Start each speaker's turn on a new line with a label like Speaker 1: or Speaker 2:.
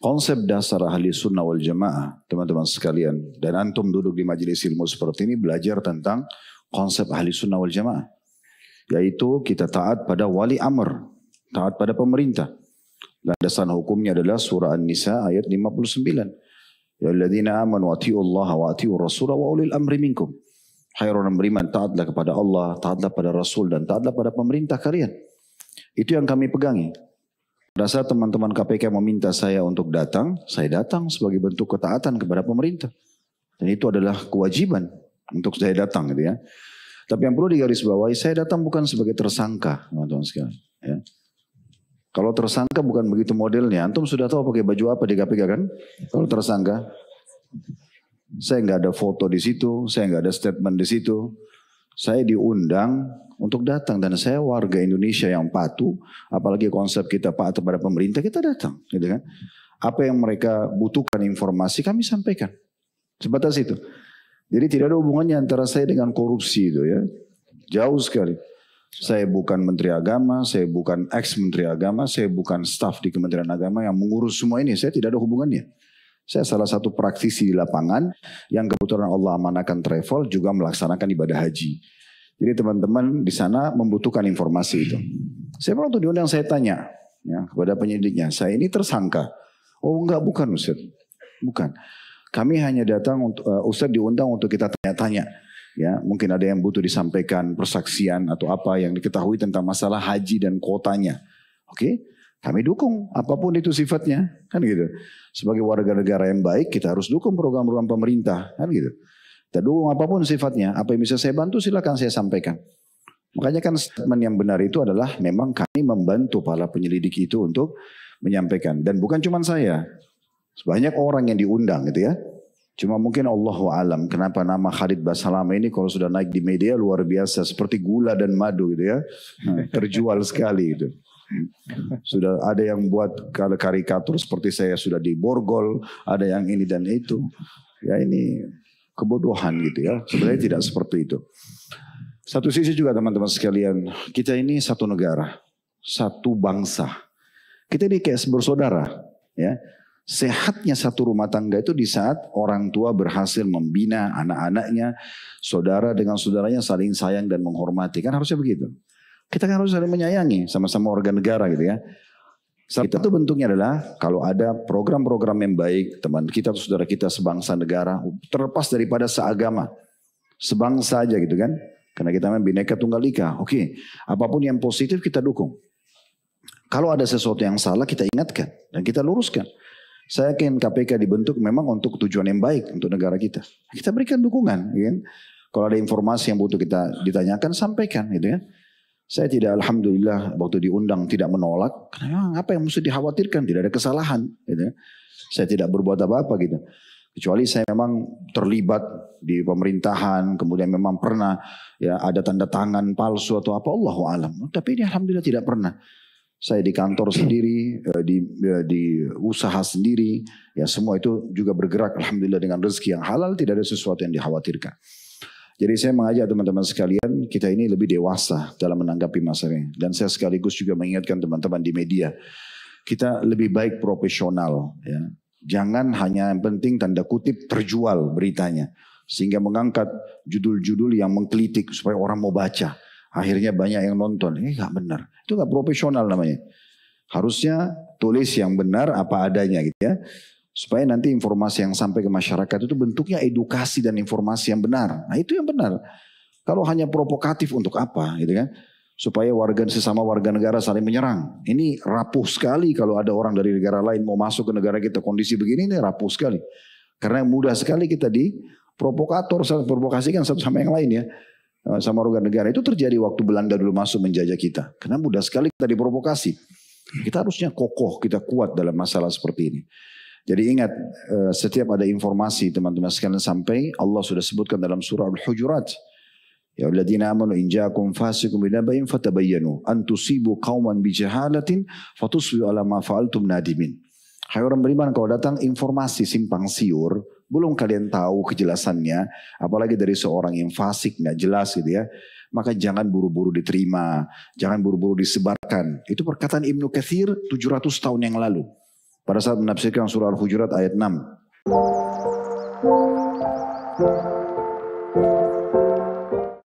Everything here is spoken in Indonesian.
Speaker 1: Konsep dasar ahli sunnah wal jamaah, teman-teman sekalian, dan antum duduk di majelis ilmu seperti ini belajar tentang konsep ahli sunnah wal jamaah, yaitu kita taat pada wali amr, taat pada pemerintah. Landasan hukumnya adalah surah An-Nisa ayat 59. Ya alladzina amanu atiullaha wa atiur rasul wa ulil amri minkum. Hai orang beriman, taatlah kepada Allah, taatlah pada Rasul, dan taatlah pada pemerintah kalian. Itu yang kami pegangi. Pada saat teman-teman KPK meminta saya untuk datang, saya datang sebagai bentuk ketaatan kepada pemerintah. Dan itu adalah kewajiban untuk saya datang gitu ya. Tapi yang perlu digarisbawahi, saya datang bukan sebagai tersangka, teman-teman sekalian. Ya. Kalau tersangka bukan begitu modelnya. Antum sudah tahu pakai baju apa di KPK kan? Kalau tersangka, saya nggak ada foto di situ, saya nggak ada statement di situ. Saya diundang untuk datang dan saya warga Indonesia yang patuh, apalagi konsep kita patuh pada pemerintah, kita datang, gitu kan? Apa yang mereka butuhkan informasi kami sampaikan, sebatas itu. Jadi tidak ada hubungannya antara saya dengan korupsi itu ya, jauh sekali. Saya bukan Menteri Agama, saya bukan ex-Menteri Agama, saya bukan staf di Kementerian Agama yang mengurus semua ini, saya tidak ada hubungannya. Saya salah satu praktisi di lapangan yang kebetulan Allah amanahkan travel juga melaksanakan ibadah haji. Jadi teman-teman di sana membutuhkan informasi itu. Saya waktu diundang saya tanya ya, kepada penyidiknya, saya ini tersangka. Oh enggak, bukan Ustaz. Bukan. Kami hanya datang untuk Ustaz diundang untuk kita tanya-tanya. Ya, mungkin ada yang butuh disampaikan persaksian atau apa yang diketahui tentang masalah haji dan kuotanya. Oke? Kami dukung apapun itu sifatnya, kan gitu. Sebagai warga negara yang baik, kita harus dukung program-program pemerintah, kan gitu. Kita dukung apapun sifatnya, apa yang bisa saya bantu silakan saya sampaikan. Makanya kan statement yang benar itu adalah memang kami membantu para penyelidik itu untuk menyampaikan. Dan bukan cuma saya, banyak orang yang diundang gitu ya. Cuma mungkin Allahu alam kenapa nama Khalid Basalamah ini kalau sudah naik di media luar biasa, seperti gula dan madu gitu ya. Terjual sekali gitu. Sudah ada yang buat karikatur seperti saya sudah diborgol, ada yang ini dan itu. Ya ini kebodohan gitu ya. Sebenarnya tidak seperti itu. Satu sisi juga teman-teman sekalian, kita ini satu negara, satu bangsa. Kita ini kayak bersaudara, ya. Sehatnya satu rumah tangga itu di saat orang tua berhasil membina anak-anaknya, saudara dengan saudaranya saling sayang dan menghormati. Kan harusnya begitu. Kita kan harus saling menyayangi, sama-sama warga negara gitu ya. Kita itu bentuknya adalah kalau ada program-program yang baik, teman kita atau saudara kita sebangsa negara, terlepas daripada seagama, sebangsa aja gitu kan. Karena kita memang Bhinneka Tunggal Ika. Oke, apapun yang positif kita dukung. Kalau ada sesuatu yang salah kita ingatkan dan kita luruskan. Saya yakin KPK dibentuk memang untuk tujuan yang baik untuk negara kita. Kita berikan dukungan, ya kan? Kalau ada informasi yang butuh kita ditanyakan, sampaikan, gitu ya. Saya tidak, alhamdulillah, waktu diundang tidak menolak. Karena apa yang mesti dikhawatirkan? Tidak ada kesalahan, gitu ya. Saya tidak berbuat apa-apa, gitu. Kecuali saya memang terlibat di pemerintahan, kemudian memang pernah ya ada tanda tangan palsu atau apa, Allahu alam. Tapi ini alhamdulillah tidak pernah. Saya di kantor sendiri, di usaha sendiri, ya semua itu juga bergerak alhamdulillah dengan rezeki yang halal, tidak ada sesuatu yang dikhawatirkan. Jadi saya mengajak teman-teman sekalian, kita ini lebih dewasa dalam menanggapi masalah ini. Dan saya sekaligus juga mengingatkan teman-teman di media, kita lebih baik profesional. Ya. Jangan hanya yang penting tanda kutip terjual beritanya. Sehingga mengangkat judul-judul yang menggelitik supaya orang mau baca. Akhirnya banyak yang nonton, ini gak benar. Itu gak profesional namanya. Harusnya tulis yang benar apa adanya gitu ya. Supaya nanti informasi yang sampai ke masyarakat itu bentuknya edukasi dan informasi yang benar. Nah itu yang benar. Kalau hanya provokatif untuk apa gitu kan. Supaya sesama warga negara saling menyerang. Ini rapuh sekali kalau ada orang dari negara lain mau masuk ke negara kita. Kondisi begini ini rapuh sekali. Karena mudah sekali kita provokasikan satu sama yang lain ya. Sama warga negara itu terjadi waktu Belanda dulu masuk menjajah kita. Karena mudah sekali kita diprovokasi. Kita harusnya kokoh, kita kuat dalam masalah seperti ini. Jadi ingat, setiap ada informasi teman-teman sekalian sampai, Allah sudah sebutkan dalam surah Al-Hujurat. Ya alladzina amanu in ja'akum fasiqun binaba'in fatabayyanu an tusibu qauman bijahalatin fatusbihu ala ma fa'altum nadimin. Hai orang beriman, kalau datang informasi simpang siur, belum kalian tahu kejelasannya, apalagi dari seorang yang fasik nggak jelas gitu ya, maka jangan buru-buru diterima, jangan buru-buru disebarkan. Itu perkataan Ibnu Katsir 700 tahun yang lalu pada saat menafsirkan surah Al-Hujurat ayat 6.